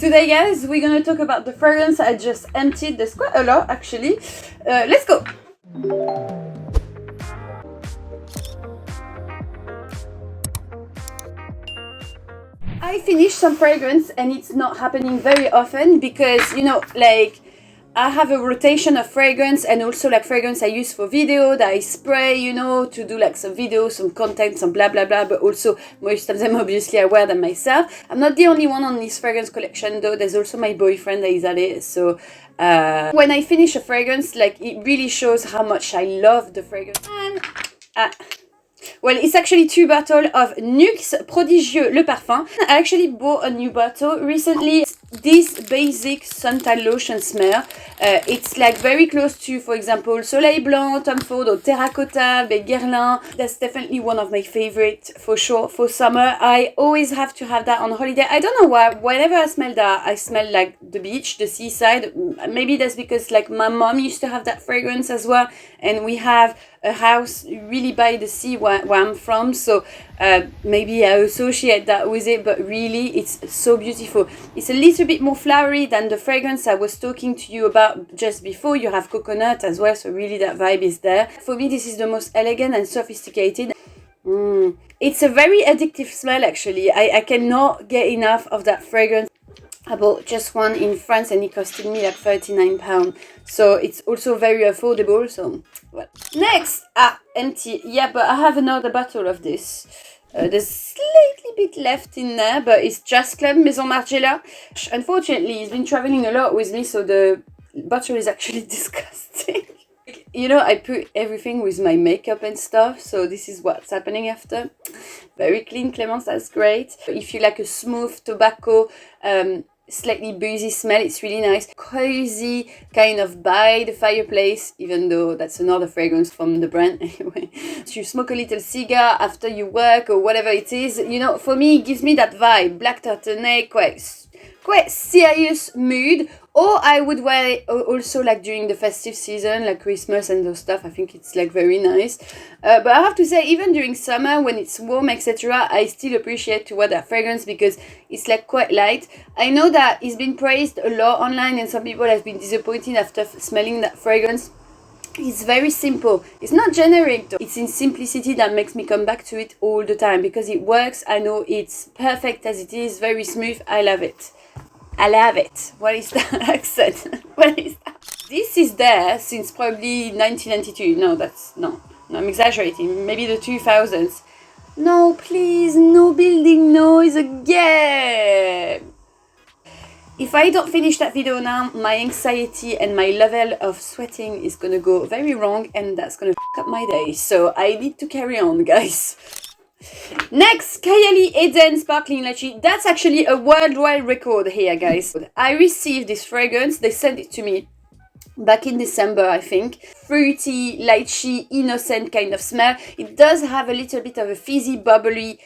Today guys, we're gonna talk about the fragrance I just emptied. There's quite a lot actually. Let's go! I finished some fragrance and it's not happening very often because, you know, like I have a rotation of fragrance and also like fragrance I use for video that I spray, you know, to do like some video, some content, some blah blah blah, but also most of them obviously I wear them myself. I'm not the only one on this fragrance collection though, there's also my boyfriend that is at it, so when I finish a fragrance, like it really shows how much I love the fragrance. And well, it's actually 2 bottles of NUIT Prodigieux Le Parfum. I actually bought a new bottle recently. This basic suntan lotion smell. It's like very close to, for example, Soleil Blanc, Tom Ford or Terracotta, Guerlain. That's definitely one of my favorite for sure for summer. I always have to have that on holiday. I don't know why. Whenever I smell that, I smell like the beach, the seaside. Maybe that's because like my mom used to have that fragrance as well, and we have a house really by the sea where I'm from, so maybe I associate that with it, but really it's so beautiful. It's a little bit more flowery than the fragrance I was talking to you about just before. You have coconut as well, so really that vibe is there. For me, this is the most elegant and sophisticated. It's a very addictive smell actually. I cannot get enough of that fragrance. I bought just one in France and it costed me like £39, so it's also very affordable. So well, next, empty. Yeah, but I have another bottle of this. There's slightly bit left in there, but it's Just Club Maison Margiela. Unfortunately, he's been traveling a lot with me, so the bottle is actually disgusting. You know, I put everything with my makeup and stuff, so this is what's happening after. Very clean, Clemence, that's great. If you like a smooth tobacco, slightly boozy smell, it's really nice. Cozy, kind of by the fireplace, even though that's another fragrance from the brand anyway. So you smoke a little cigar after you work or whatever it is, you know, for me it gives me that vibe. Black turtleneck, quite serious mood. Or I would wear it also like during the festive season, like Christmas and those stuff. I think it's like very nice. But I have to say, even during summer when it's warm, etc., I still appreciate to wear that fragrance because it's like quite light. I know that it's been praised a lot online and some people have been disappointed after smelling that fragrance. It's very simple. It's not generic though. It's in simplicity that makes me come back to it all the time because it works. I know it's perfect as it is, very smooth. I love it. I love it. What is that accent? What is that? This is there since probably 1992. No, I'm exaggerating. Maybe the 2000s. No, please, no building noise again. If I don't finish that video now, my anxiety and my level of sweating is gonna go very wrong and that's gonna f up my day. So I need to carry on, guys. Next, Kylie Eden Sparkling Lychee. That's actually a worldwide record here, guys. I received this fragrance. They sent it to me back in December, I think. Fruity, lychee, innocent kind of smell. It does have a little bit of a fizzy, bubbly,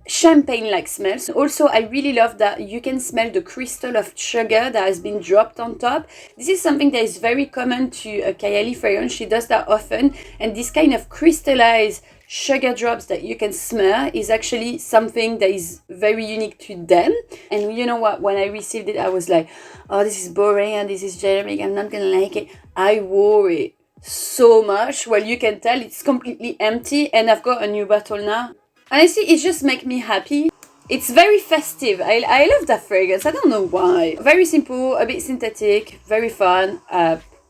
champagne-like smell. So also, I really love that you can smell the crystal of sugar that has been dropped on top. This is something that is very common to a Kylie fragrance. She does that often. And this kind of crystallized sugar drops that you can smell is actually something that is very unique to them. And you know what, when I received it I was like, oh, this is boring and this is generic, I'm not gonna like it. I wore it so much. Well, you can tell it's completely empty and I've got a new bottle now. Honestly, it just makes me happy. It's very festive. I love that fragrance. I don't know why. Very simple, a bit synthetic, very fun.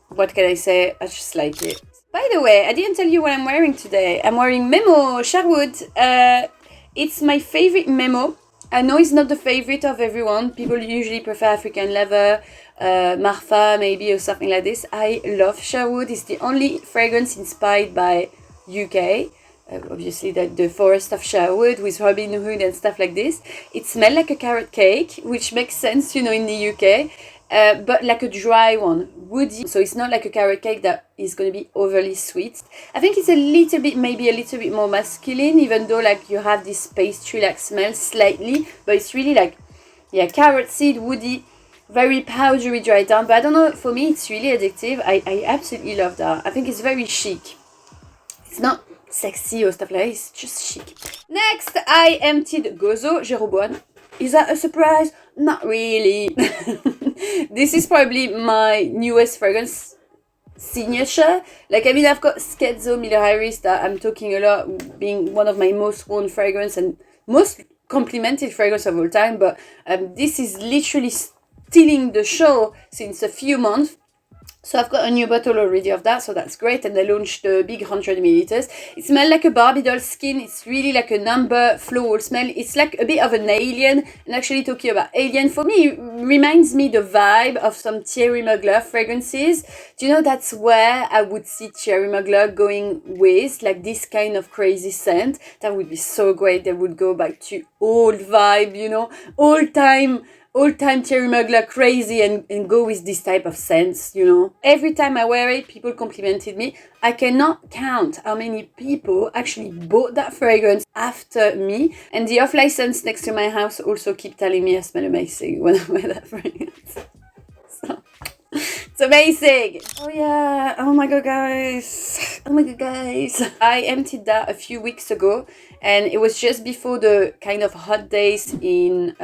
What can I say? I just like it. By the way, I didn't tell you what I'm wearing today. I'm wearing Memo Sherwood. It's my favorite Memo. I know it's not the favorite of everyone. People usually prefer African leather, Marfa maybe or something like this. I love Sherwood. It's the only fragrance inspired by UK. Obviously the forest of Sherwood with Robin Hood and stuff like this. It smells like a carrot cake, which makes sense, you know, in the UK. But like a dry one, woody, so it's not like a carrot cake that is going to be overly sweet. I think it's a little bit, maybe a little bit more masculine, even though like you have this pastry like smell slightly, but it's really like, yeah, carrot seed, woody, very powdery, dry down. But I don't know, for me it's really addictive. I absolutely love that. I think it's very chic. It's not sexy or stuff like that, it's just chic. Next, I emptied Gozo Jeroboam. Is that a surprise? Not really. This is probably my newest fragrance signature. Like, I mean, I've got Scherzo Miller Iris that I'm talking a lot, being one of my most worn fragrance and most complimented fragrance of all time, but this is literally stealing the show since a few months. So I've got a new bottle already of that, so that's great. And I launched the big 100 milliliters. It smells like a Barbie doll skin. It's really like a number floral smell. It's like a bit of an alien. And actually talking about alien, for me, it reminds me the vibe of some Thierry Mugler fragrances. Do you know that's where I would see Thierry Mugler going with, like this kind of crazy scent? That would be so great. They would go back to old vibe, you know, old time Thierry Mugler crazy and go with this type of scents, you know. Every time I wear it, people complimented me. I cannot count how many people actually bought that fragrance after me. And the off-license next to my house also keep telling me I smell amazing when I wear that fragrance. So, it's amazing. Oh yeah, oh my god guys. I emptied that a few weeks ago and it was just before the kind of hot days in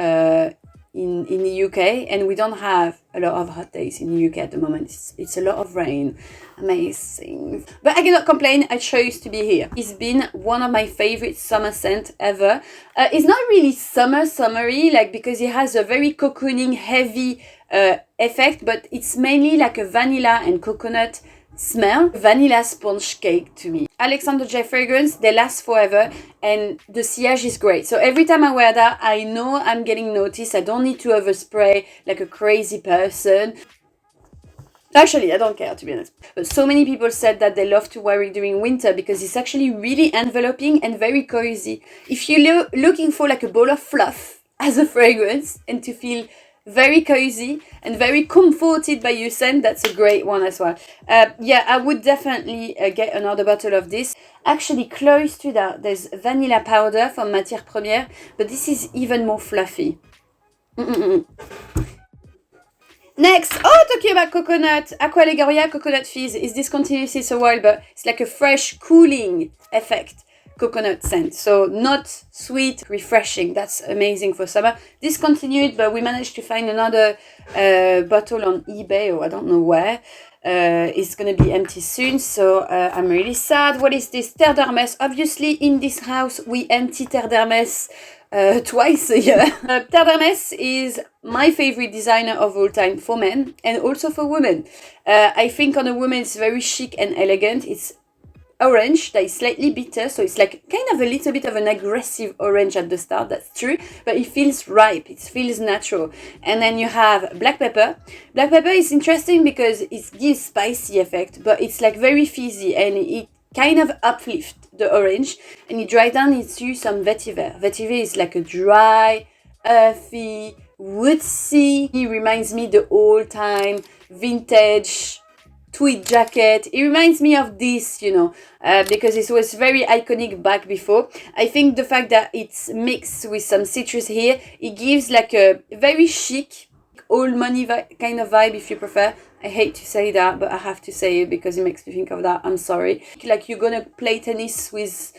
the UK, and we don't have a lot of hot days in the UK at the moment. It's a lot of rain. Amazing. But I cannot complain, I chose to be here. It's been one of my favorite summer scents ever. It's not really summery, like, because it has a very cocooning, heavy effect, but it's mainly like a vanilla and coconut smell. Vanilla sponge cake to me. Alexander J fragrance, they last forever and the sillage is great. So every time I wear that, I know I'm getting noticed. I don't need to overspray like a crazy person. Actually, I don't care, to be honest. But so many people said that they love to wear it during winter because it's actually really enveloping and very cozy. If you're looking for like a ball of fluff as a fragrance and to feel very cozy and very comforted by your scent, that's a great one as well. Yeah, I would definitely get another bottle of this. Actually, close to that, there's vanilla powder from Matière Première, but this is even more fluffy. Next, talking about coconut, Aqua Legoria Coconut Fizz is discontinued since a while, but it's like a fresh, cooling effect coconut scent. So not sweet, refreshing. That's amazing for summer. Discontinued, but we managed to find another bottle on eBay or I don't know where. It's going to be empty soon, so I'm really sad. What is this? Terre d'Hermès. Obviously, in this house, we empty Terre d'Hermès twice a year. Terre d'Hermès is my favorite designer of all time for men and also for women. I think on a woman it's very chic and elegant. It's orange that is slightly bitter, so it's like kind of a little bit of an aggressive orange at the start, that's true, but it feels ripe, it feels natural. And then you have black pepper. Black pepper is interesting because it gives spicy effect, but it's like very fizzy and it kind of uplifts the orange and it dries down into some vetiver. Vetiver is like a dry, earthy, woodsy. It reminds me the old time vintage tweed jacket. It reminds me of this, you know, because it was very iconic back before. I think the fact that it's mixed with some citrus here, it gives like a very chic, old money kind of vibe, if you prefer. I hate to say that, but I have to say it because it makes me think of that. I'm sorry. Like you're gonna play tennis with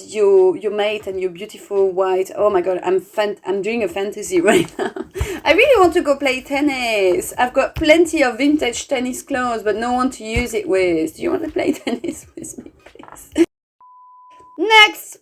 your mate and your beautiful white. Oh my god, I'm doing a fantasy right now. I really want to go play tennis. I've got plenty of vintage tennis clothes, but no one to use it with. Do you want to play tennis with me, please? Next,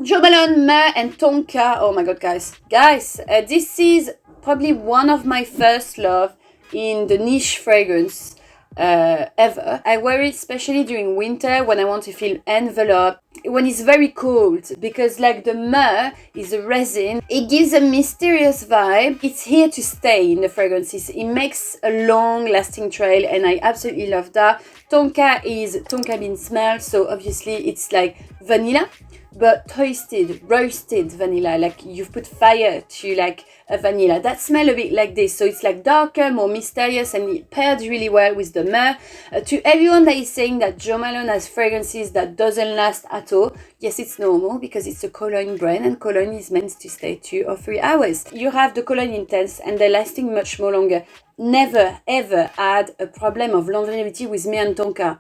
Jo Malone, Myrrh and Tonka. Oh my god, guys, this is probably one of my first love in the niche fragrance ever. I wear it especially during winter when I want to feel enveloped, when it's very cold, because like the myrrh is a resin, it gives a mysterious vibe. It's here to stay in the fragrances. It makes a long lasting trail and I absolutely love that. Tonka is tonka bean smell, so obviously it's like vanilla, but toasted, roasted vanilla, like you've put fire to like a vanilla. That smell a bit like this, so it's like darker, more mysterious, and it paired really well with the myrrh. To everyone that is saying that Jo Malone has fragrances that doesn't last at all, yes, it's normal because it's a cologne brand and cologne is meant to stay 2 or 3 hours. You have the cologne intense and they're lasting much more longer. Never ever had a problem of longevity with me and Tonka.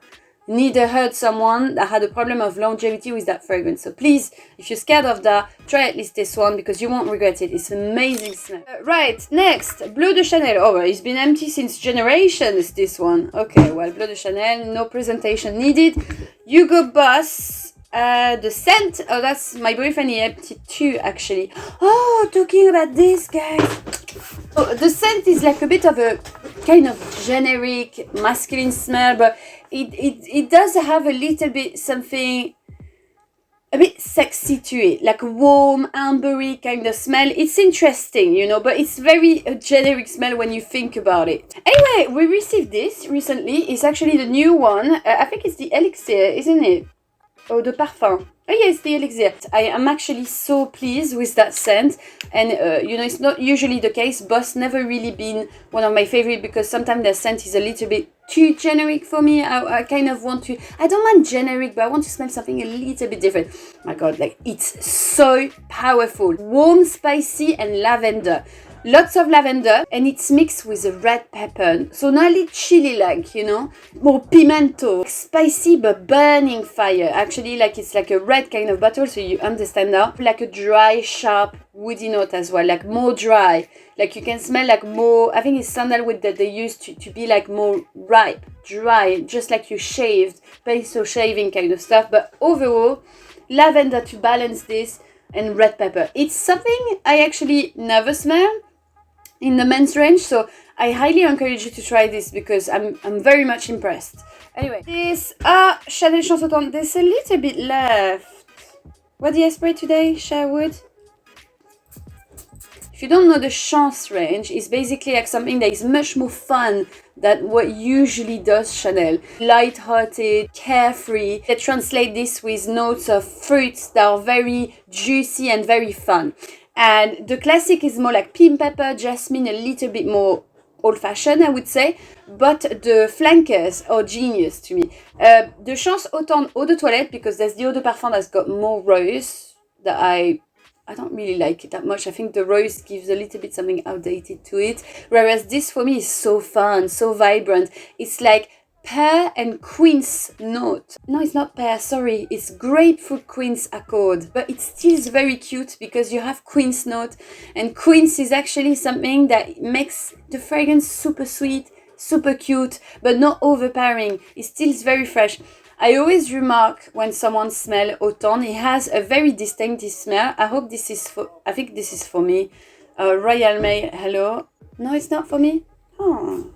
neither hurt someone that had a problem of longevity with that fragrance. So please, if you're scared of that, try at least this one because you won't regret it. It's an amazing smell. Right, next, Bleu de Chanel. Oh, well, it's been empty since generations, this one. Okay, well, Bleu de Chanel, no presentation needed. Hugo Boss, the scent. Oh, that's my boyfriend, he emptied too, actually. Oh, talking about this, guys. Oh, the scent is like a bit of a kind of generic masculine smell, but it does have a little bit something a bit sexy to it, like a warm, ambery kind of smell. It's interesting, you know, but it's very a generic smell when you think about it. Anyway, we received this recently. It's actually the new one. I think it's the Elixir, isn't it? Oh, the Parfum. Oh yes, the Elixir. I am actually so pleased with that scent, and you know, it's not usually the case. Boss never really been one of my favorite because sometimes their scent is a little bit too generic for me. I kind of want to, I don't mind generic, but I want to smell something a little bit different. My god, like it's so powerful. Warm, spicy and lavender. Lots of lavender, and it's mixed with a red pepper, so not really chili like, you know, more pimento, spicy but burning fire. Actually, like it's like a red kind of bottle, so you understand that. Like a dry, sharp, woody note as well, like more dry. Like you can smell like more, I think it's sandalwood that they use to be like more ripe, dry, just like you shaved, pencil shaving kind of stuff. But overall, lavender to balance this, and red pepper. It's something I actually never smell in the men's range, so I highly encourage you to try this because I'm very much impressed. Anyway, this Chanel Chance Automne, there's a little bit left. What did I spray today? Sherwood? If you don't know the Chance range, it's basically like something that is much more fun than what usually does Chanel. Light-hearted, carefree. They translate this with notes of fruits that are very juicy and very fun. And the classic is more like pink pepper, jasmine, a little bit more old-fashioned, I would say. But the flankers are genius to me. The Chance Automne Eau de Toilette, because there's the Eau de Parfum that's got more rose that I don't really like it that much. I think the rose gives a little bit something outdated to it. Whereas this for me is so fun, so vibrant. It's like pear and quince note. No, it's not pear, sorry. It's grapefruit quince accord. But it still is very cute because you have quince note. And quince is actually something that makes the fragrance super sweet, super cute, but not overpowering. It still is very fresh. I always remark when someone smells autumn, it has a very distinctive smell. I hope this is for, I think this is for me. Royal Mail, hello. No, it's not for me? Oh.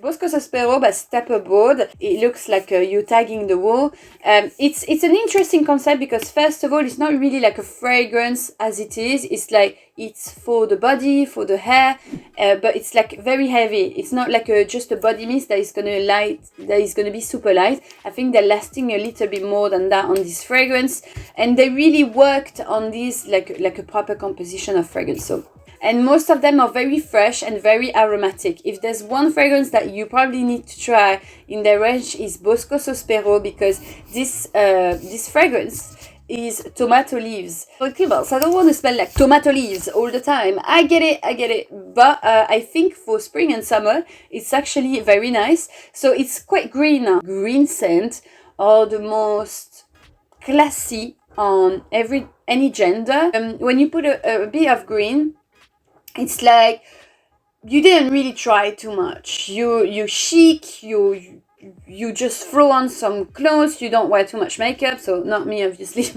Bosco Sospiro by Step Abroad. It looks like you're tagging the wall. It's an interesting concept because first of all, it's not really like a fragrance as it is. It's like it's for the body, for the hair, but it's like very heavy. It's not like just a body mist that is gonna be super light. I think they're lasting a little bit more than that on this fragrance, and they really worked on this like a proper composition of fragrance. So. And most of them are very fresh and very aromatic. If there's one fragrance that you probably need to try in their range is Bosco Sospiro, because this fragrance is tomato leaves. Okay, well, so I don't want to smell like tomato leaves all the time. I get it. But I think for spring and summer, it's actually very nice. So it's quite green now. Green scent are the most classy on any gender. When you put a bit of green, it's like you didn't really try too much. You chic, you just throw on some clothes, you don't wear too much makeup, so not me obviously.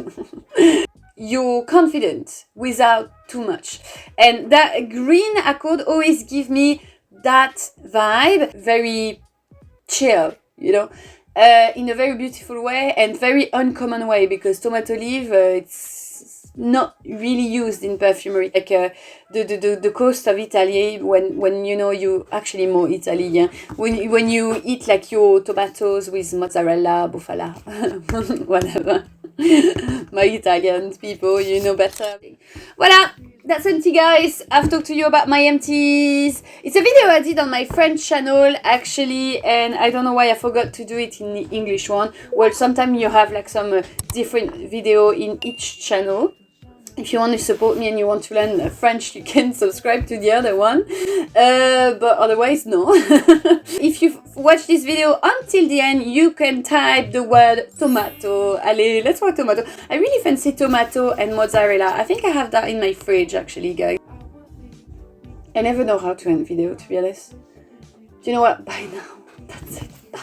You're confident without too much. And that green accord always give me that vibe, very chill, you know, in a very beautiful way and very uncommon way, because tomato leaf, it's not really used in perfumery, like the coast of Italy, when you know you actually more Italian, when you eat like your tomatoes with mozzarella, bufala, whatever. My Italian people, you know better. Voila, that's empty, guys. I've talked to you about my empties. It's a video I did on my French channel actually, and I don't know why I forgot to do it in the English one. Well, sometimes you have like some different video in each channel. If you want to support me and you want to learn French, you can subscribe to the other one. But otherwise, no. If you've watched this video until the end, you can type the word tomato. Allez, let's try tomato. I really fancy tomato and mozzarella. I think I have that in my fridge, actually, guys. I never know how to end video, to be honest. Do you know what? Bye now. That's it. Bye.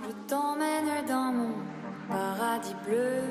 Je t'emmène dans mon paradis bleu.